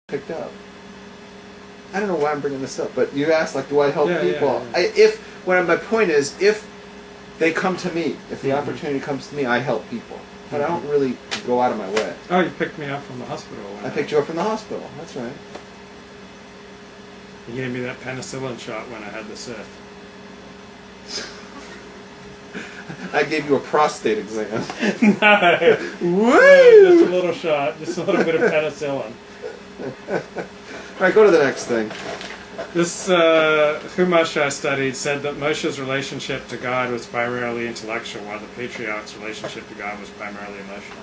picked up. I don't know why I'm bringing this up, but you asked, like, do I help people? Yeah. My point is, if they come to me, if the opportunity comes to me, I help people. But I don't really go out of my way. Oh, you picked me up from the hospital. I picked you up from the hospital. That's right. You gave me that penicillin shot when I had the cyst. I gave you a prostate exam. No. Woo! Just a little shot. Just a little bit of penicillin. Alright, go to the next thing. This Chumash I studied said that Moshe's relationship to God was primarily intellectual, while the patriarch's relationship to God was primarily emotional.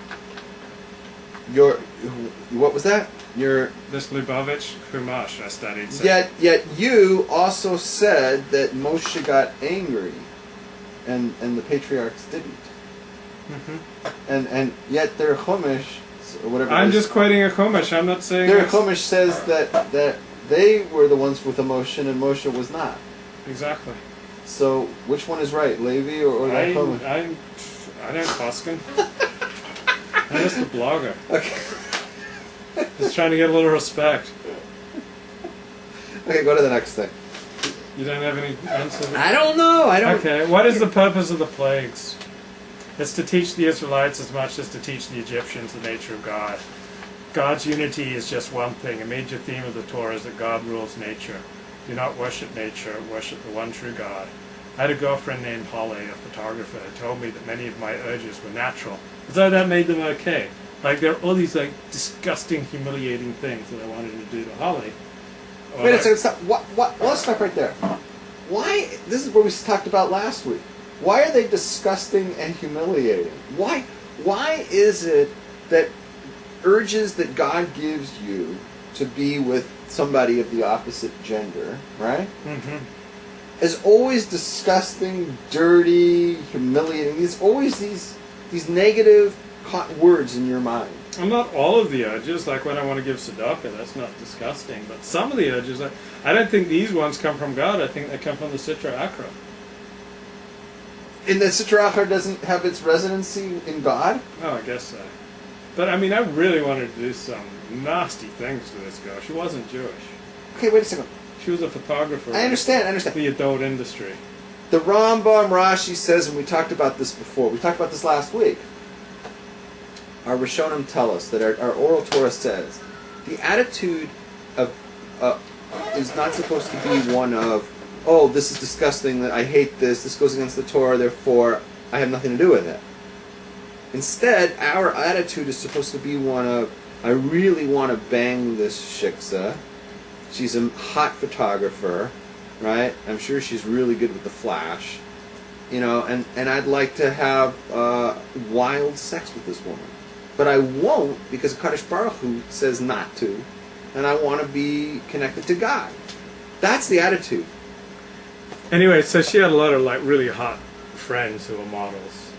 What was that? This Lubavitch Chumash I studied said. Yet you also said that Moshe got angry, and the patriarchs didn't. And yet their Chumash, or whatever. I'm just quoting a Chumash. I'm not saying their Chumash says that they were the ones with emotion and Moshe was not. Exactly. So which one is right, Levi or that Chumash? I don't Paskin. I'm just a blogger. Okay. Just trying to get a little respect. Okay, go to the next thing. You don't have any answers? I don't know. Okay, what is the purpose of the plagues? It's to teach the Israelites as much as to teach the Egyptians the nature of God. God's unity is just one thing. A major theme of the Torah is that God rules nature. Do not worship nature, worship the one true God. I had a girlfriend named Holly, a photographer, who told me that many of my urges were natural, as though that made them okay. Like, there are all these like disgusting, humiliating things that I wanted to do to Holly. Wait a second, stop. Let's stop right there. Why? This is what we talked about last week. Why are they disgusting and humiliating? Why is it that urges that God gives you to be with somebody of the opposite gender, right? Is always disgusting, dirty, humiliating. There's always these negative words in your mind. I'm not all of the urges, like when I want to give tzedakah, that's not disgusting. But some of the urges, I don't think these ones come from God. I think they come from the Sitra Achra. And the Sitra Achra doesn't have its residency in God? Oh, I guess so. But I mean, I really wanted to do some nasty things to this girl. She wasn't Jewish. Okay, wait a second. She was a photographer. I understand. The adult industry. The Rambam Rashi says, and we talked about this before, we talked about this last week, our Rishonim tell us that our oral Torah says the attitude of is not supposed to be one of, oh, this is disgusting, that I hate this goes against the Torah, therefore I have nothing to do with it. Instead, our attitude is supposed to be one of, I really want to bang this shiksa. She's a hot photographer, right? I'm sure she's really good with the flash. You know, and I'd like to have wild sex with this woman. But I won't, because Kadosh Baruch Hu says not to, and I want to be connected to God. That's the attitude. Anyway, so she had a lot of like really hot friends who were models.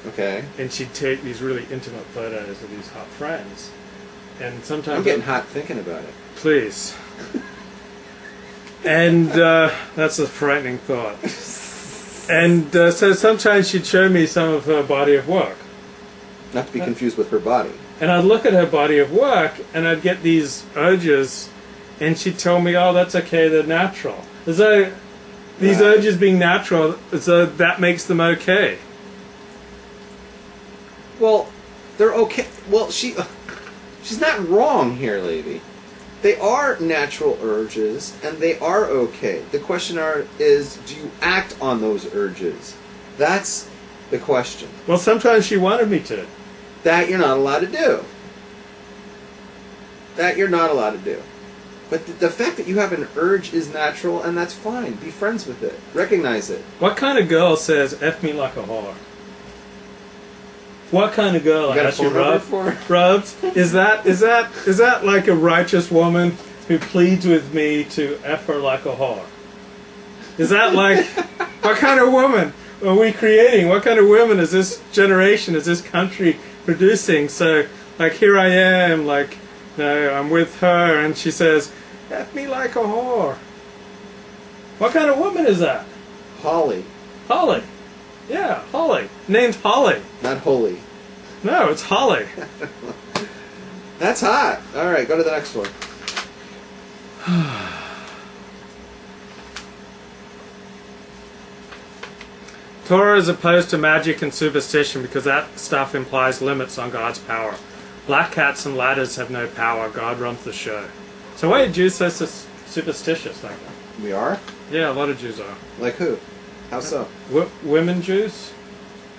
Okay. And she'd take these really intimate photos of these hot friends. And sometimes... I'm getting hot thinking about it. Please. And that's a frightening thought. And so sometimes she'd show me some of her body of work. Not to be confused with her body. And I'd look at her body of work, and I'd get these urges, and she'd tell me, oh, that's okay, they're natural. As though these urges being natural, as though that makes them okay. Well, they're okay. Well, she's not wrong here, lady. They are natural urges, and they are okay. The question is, do you act on those urges? That's the question. Well, sometimes she wanted me to. That you're not allowed to do. That you're not allowed to do. But the fact that you have an urge is natural, and that's fine. Be friends with it. Recognize it. What kind of girl says, F me like a whore? What kind of girl actually rubs? Is that like a righteous woman who pleads with me to F her like a whore? Is that like, what kind of woman are we creating? What kind of women is this generation, is this country producing? So, like, here I am, like, you know, I'm with her, and she says, F me like a whore. What kind of woman is that? Holly. Holly. Yeah, Holly. Name's Holly. Not holy. No, it's Holly. That's hot. All right, go to the next one. Torah is opposed to magic and superstition because that stuff implies limits on God's power. Black cats and ladders have no power. God runs the show. So why are Jews so superstitious like that? We are? Yeah, a lot of Jews are. Like who? How so? Women Jews?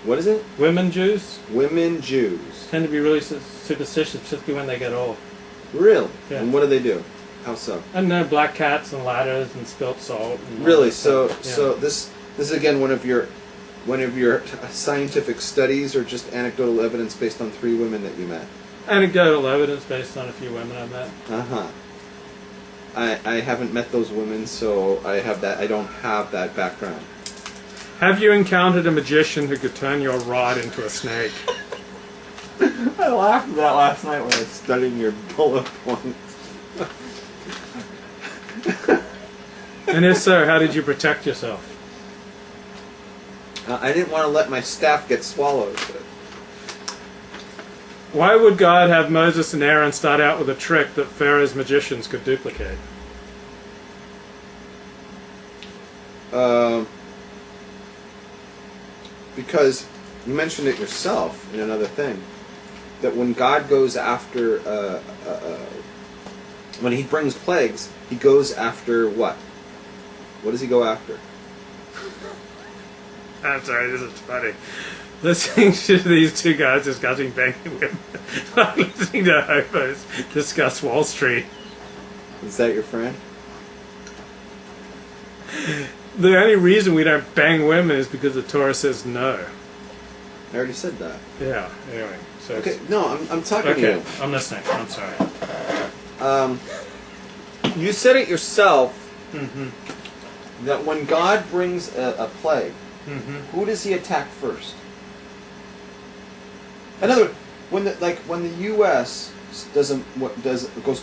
What is it? Women Jews? Women Jews. Tend to be really superstitious, particularly when they get old. Really? Yeah. And what do they do? How so? I know, black cats and ladders and spilt salt. And Really? So yeah. this is again one of your scientific studies, or just anecdotal evidence based on 3 women that you met? Anecdotal evidence based on a few women I've met. Uh-huh. I haven't met those women, so I don't have that background. Have you encountered a magician who could turn your rod into a snake? I laughed at that last night when I was studying your bullet points. And if so, how did you protect yourself? I didn't want to let my staff get swallowed. Why would God have Moses and Aaron start out with a trick that Pharaoh's magicians could duplicate? Because you mentioned it yourself in another thing, that when God goes after, when he brings plagues, he goes after what? What does he go after? I'm sorry, this is funny. Listening to these 2 guys discussing banking women, listening to hobos discuss Wall Street. Is that your friend? The only reason we don't bang women is because the Torah says no. I already said that. Yeah, anyway. So Okay, no, I'm talking to you. I'm listening. I'm sorry. You said it yourself, Mm-hmm. that when God brings a plague, Mm-hmm. who does he attack first? In other words, when the U.S. goes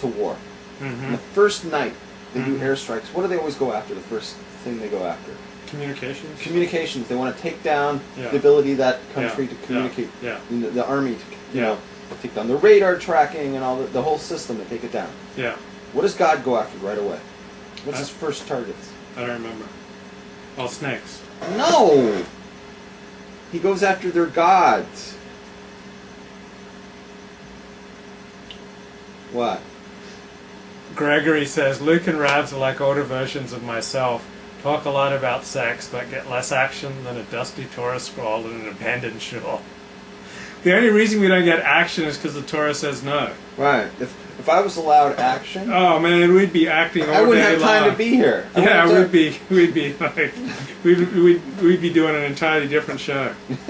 to war, Mm-hmm. and the first night they do Mhm. airstrikes, what do they always go after? The first thing they go after? Communications? Communications. They want to take down Yeah. the ability of that country Yeah. to communicate. Yeah. The army to Yeah. take down the radar tracking and all the whole system to take it down. Yeah. What does God go after right away? What's his first targets? I don't remember. All snakes. No! He goes after their gods. What? Gregory says, Luke and Rabs are like older versions of myself. Talk a lot about sex, but get less action than a dusty Torah scroll in an abandoned shul. The only reason we don't get action is because the Torah says no. Right. If I was allowed action, Oh man, we'd be acting all day I long. wouldn't have time to be here. Yeah, we'd be like, we'd be doing an entirely different show. with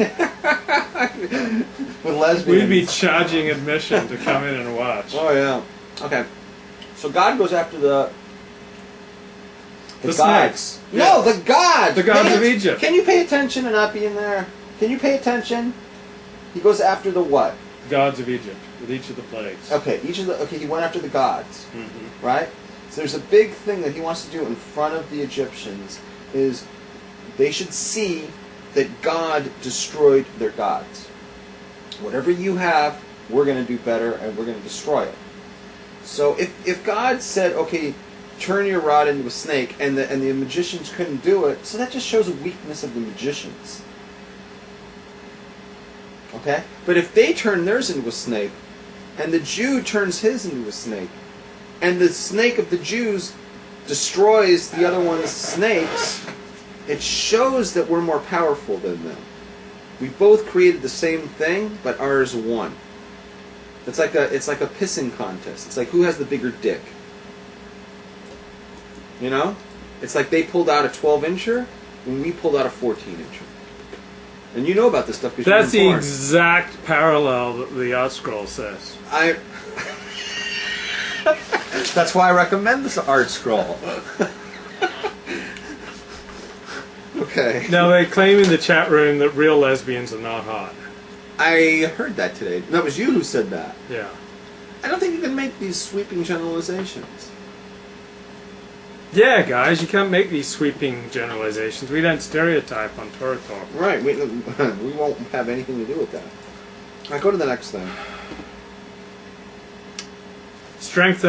lesbians. We'd be charging admission to come in and watch. Oh yeah. Okay. So God goes after the The gods. snakes. No, Yes. the gods. The gods Pay of Egypt. Can you pay attention and not be in there? Can you pay attention? He goes after the what? Gods of Egypt with each of the plagues. Okay, he went after the gods, Mm-hmm. right? So there's a big thing that he wants to do in front of the Egyptians is they should see that God destroyed their gods. Whatever you have, we're going to do better and we're going to destroy it. So if God said, okay, turn your rod into a snake, and the magicians couldn't do it, so that just shows a weakness of the magicians. Okay? But if they turn theirs into a snake, and the Jew turns his into a snake, and the snake of the Jews destroys the other one's snakes, it shows that we're more powerful than them. We both created the same thing, but ours won. It's like a pissing contest. It's like who has the bigger dick. You know? It's like they pulled out a 12-incher, and we pulled out a 14-incher. And you know about this stuff because That's the you're born. exact parallel that the Art Scroll says. That's why I recommend this art scroll. Okay. Now they claim in the chat room that real lesbians are not hot. I heard that today. That was you who said that. Yeah. I don't think you can make these sweeping generalizations. Yeah, guys, you can't make these sweeping generalizations. We don't stereotype on Torah Talk. Right. We won't have anything to do with that. All right, go to the next thing. Strengthen